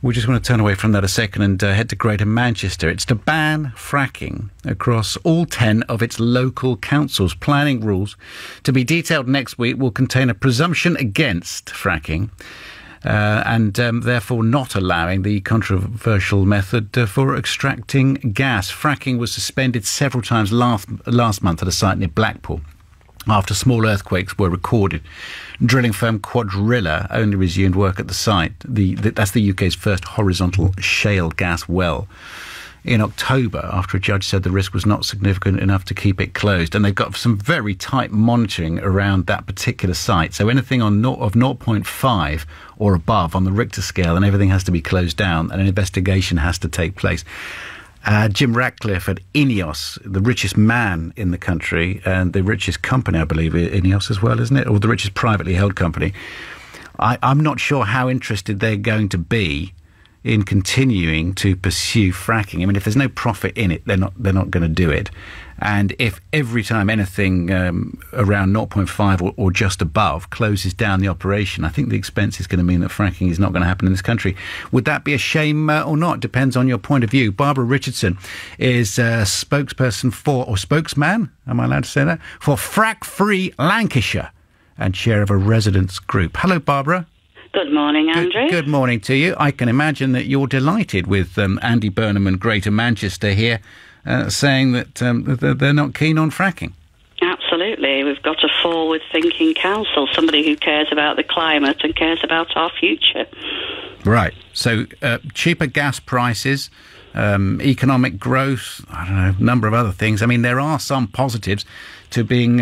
We just want to turn away from that a second and head to Greater Manchester. It's to ban fracking across all 10 of its local councils. Planning rules to be detailed next week will contain a presumption against fracking and therefore not allowing the controversial method for extracting gas. Fracking was suspended several times last month at a site near Blackpool after small earthquakes were recorded. Drilling firm Quadrilla only resumed work at the site. That's the UK's first horizontal shale gas well in October, after a judge said the risk was not significant enough to keep it closed. And they've got some very tight monitoring around that particular site. So anything of 0.5 or above on the Richter scale, and everything has to be closed down, and an investigation has to take place. Jim Ratcliffe at INEOS, the richest man in the country and the richest company, I believe, INEOS as well, isn't it? Or the richest privately held company. I'm not sure how interested they're going to be in continuing to pursue fracking. I mean, if there's no profit in it, they're not going to do it. And if every time anything around 0.5 or just above closes down the operation, I think the expense is going to mean that fracking is not going to happen in this country. Would that be a shame or not? Depends on your point of view. Barara Richardson is spokesperson or spokesman, am I allowed to say that, for Frack Free Lancashire and chair of a residents group. Hello, Barbara. Good morning, Andrew. Good morning to you. I can imagine that you're delighted with Andy Burnham and Greater Manchester here saying that they're not keen on fracking. Absolutely. We've got a forward-thinking council, somebody who cares about the climate and cares about our future. Right. So cheaper gas prices, economic growth, I don't know, a number of other things. I mean, there are some positives to being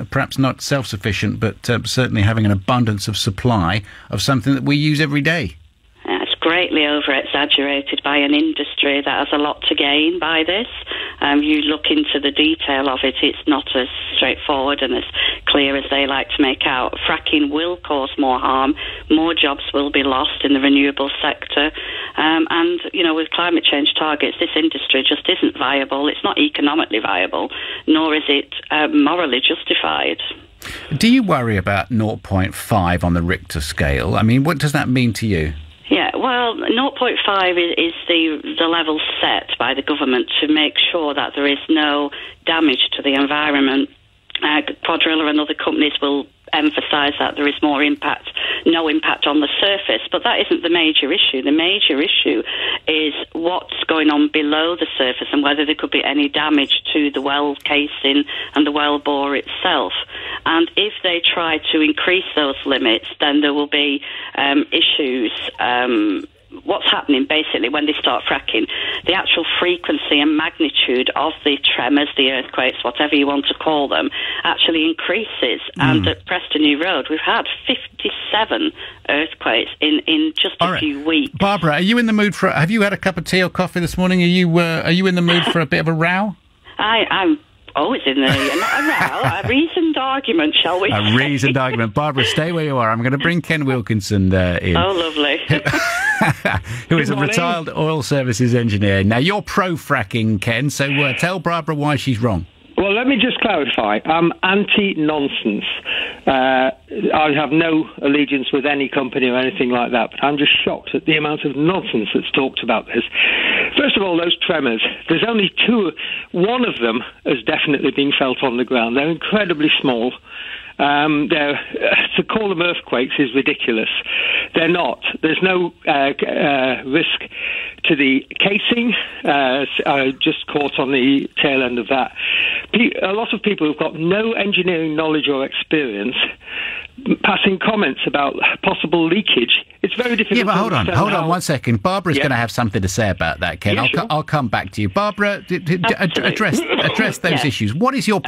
perhaps not self-sufficient, but certainly having an abundance of supply of something that we use every day. It's greatly over-exaggerated by an industry that has a lot to gain by this. You look into the detail of it, it's not as straightforward and as clear as they like to make out. Fracking will cause more harm, more jobs will be lost in the renewable sector, and, you know, with climate change targets, this industry just isn't viable. It's not economically viable, nor is it morally justified. Do you worry about 0.5 on the Richter scale? I mean, what does that mean to you? Yeah, well, 0.5 is the level set by the government to make sure that there is no damage to the environment. Quadrilla and other companies will emphasise that there is no impact on the surface, but that isn't the major issue. The major issue is what's going on below the surface and whether there could be any damage to the well casing and the well bore itself. And if they try to increase those limits, then there will be issues. What's happening basically when they start fracking, the actual frequency and magnitude of the tremors, the earthquakes, whatever you want to call them, actually increases. And at Preston New Road, we've had 57 earthquakes in just a few weeks. Barbara, are you in the mood for? Have you had a cup of tea or coffee this morning? Are you in the mood for a bit of a row? I'm always in not a row, a reasoned argument, shall we say? A reasoned argument. Barbara, stay where you are. I'm going to bring Ken Wilkinson in. Oh, lovely. Who is a retired oil services engineer. Now, you're pro-fracking, Ken, so tell Barbara why she's wrong. Well, let me just clarify. I'm anti-nonsense. I have no allegiance with any company or anything like that, but I'm just shocked at the amount of nonsense that's talked about this. First of all, those tremors, there's only two. One of them has definitely been felt on the ground. They're incredibly small. To call them earthquakes is ridiculous. They're not. There's no risk to the casing. I just caught on the tail end of that. A lot of people who've got no engineering knowledge or experience passing comments about possible leakage. It's very difficult. Yeah, but hold on 1 second. Barbara's going to have something to say about that, Ken. Yeah, sure. I'll come back to you. Barbara, address those issues. What is your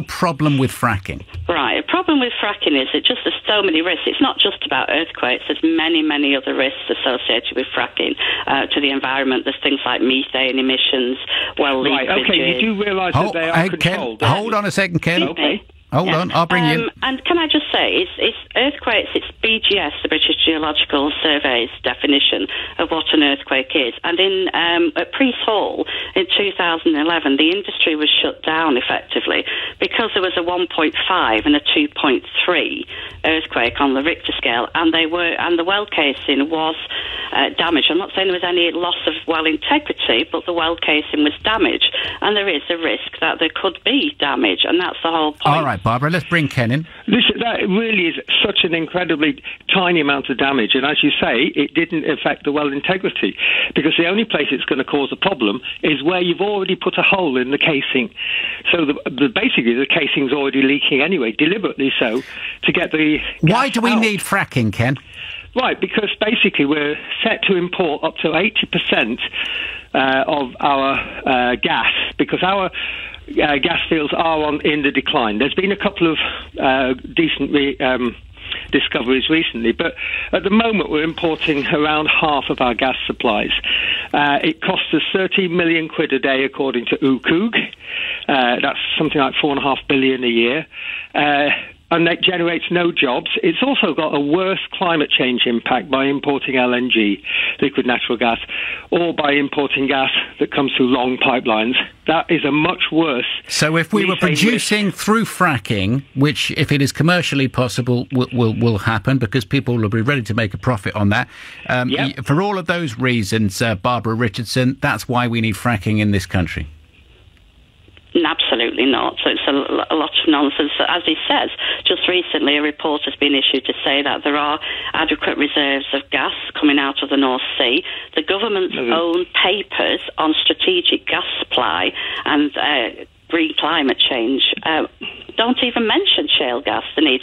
problem with fracking? Right, a problem with fracking is that just there's so many risks. It's not just about earthquakes. There's many, many other risks associated with fracking to the environment. There's things like methane emissions, well leakages. Right, okay, you do realise that they are controlled. Ken, hold on a second, Ken. Okay. Hold on, I'll bring you in. And can I just say, it's earthquakes, it's BGS, the British Geological Survey's definition of what an earthquake is. And at Priest Hall in 2011, the industry was shut down effectively because there was a 1.5 and a 2.3 earthquake on the Richter scale, and the well casing was damaged. I'm not saying there was any loss of well integrity, but the well casing was damaged, and there is a risk that there could be damage, and that's the whole point. All right, Barbara, let's bring Ken in. That really is such an incredibly tiny amount of damage, and as you say, it didn't affect the well integrity, because the only place it's going to cause a problem is where you've already put a hole in the casing. So basically the casing's already leaking anyway, deliberately so, to get the Why do we out. need fracking, Ken? Right, because basically we're set to import up to 80% of our gas, because our gas fields are in the decline. There's been a couple of decent discoveries recently, but at the moment we're importing around half of our gas supplies. It costs us 13 million quid a day according to UKUG. That's something like 4.5 billion a year. And that generates no jobs. It's also got a worse climate change impact by importing LNG, liquid natural gas, or by importing gas that comes through long pipelines. That is a much worse... So if we were producing through fracking, which, if it is commercially possible, will happen, because people will be ready to make a profit on that, for all of those reasons, Barara Richardson, that's why we need fracking in this country. Absolutely not. So it's a lot of nonsense. As he says, just recently a report has been issued to say that there are adequate reserves of gas coming out of the North Sea. The government's own papers on strategic gas supply and green climate change don't even mention shale gas. The need.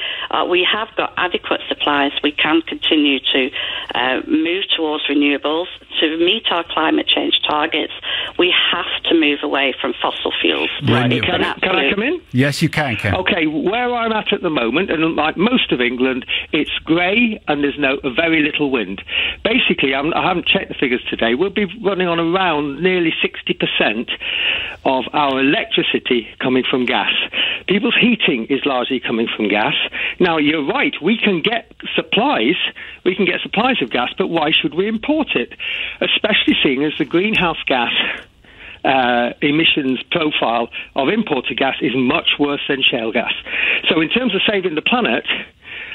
We have got adequate supplies. We can continue to move towards renewables. To meet our climate change targets, we have to move away from fossil fuels. Right. Can I come in? Yes, you can, Ken. Okay, where I'm at the moment, and like most of England, it's grey and there's very little wind. Basically, I haven't checked the figures today, we'll be running on around nearly 60% of our electricity coming from gas. People's heating is largely coming from gas. Now, you're right, we can get supplies of gas, but why should we import it? Especially seeing as the greenhouse gas emissions profile of imported gas is much worse than shale gas. So in terms of saving the planet,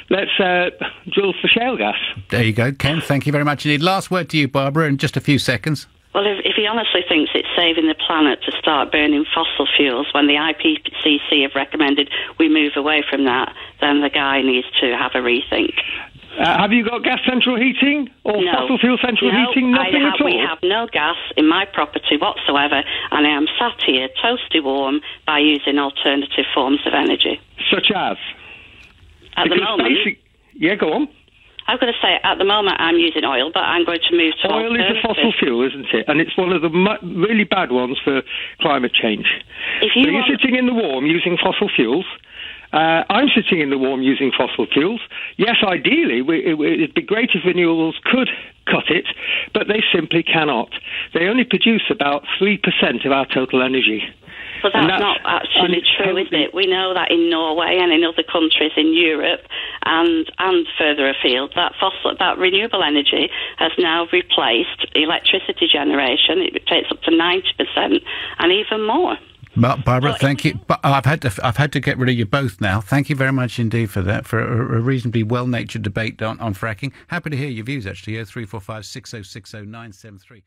let's drill for shale gas. There you go, Ken. Thank you very much indeed. Last word to you, Barbara, in just a few seconds. Well, if he honestly thinks it's saving the planet to start burning fossil fuels when the IPCC have recommended we move away from that, then the guy needs to have a rethink. Have you got gas central heating or fossil fuel central heating? Nothing at all? We have no gas in my property whatsoever, and I am sat here toasty warm by using alternative forms of energy. Such as? At the moment... Yeah, go on. I'm going to say, at the moment, I'm using oil, but I'm going to move to oil is a fossil fuel, isn't it? And it's one of the really bad ones for climate change. You're sitting in the warm using fossil fuels. I'm sitting in the warm using fossil fuels. Yes, ideally, it'd be great if renewables could cut it, but they simply cannot. They only produce about 3% of our total energy. Well, that's not actually true, is it? We know that in Norway and in other countries in Europe and further afield, that renewable energy has now replaced electricity generation. It takes up to 90% and even more. Barbara, thank you. But I've had to get rid of you both now. Thank you very much indeed for that, for a reasonably well-natured debate on fracking. Happy to hear your views, actually. 0345 6060 973.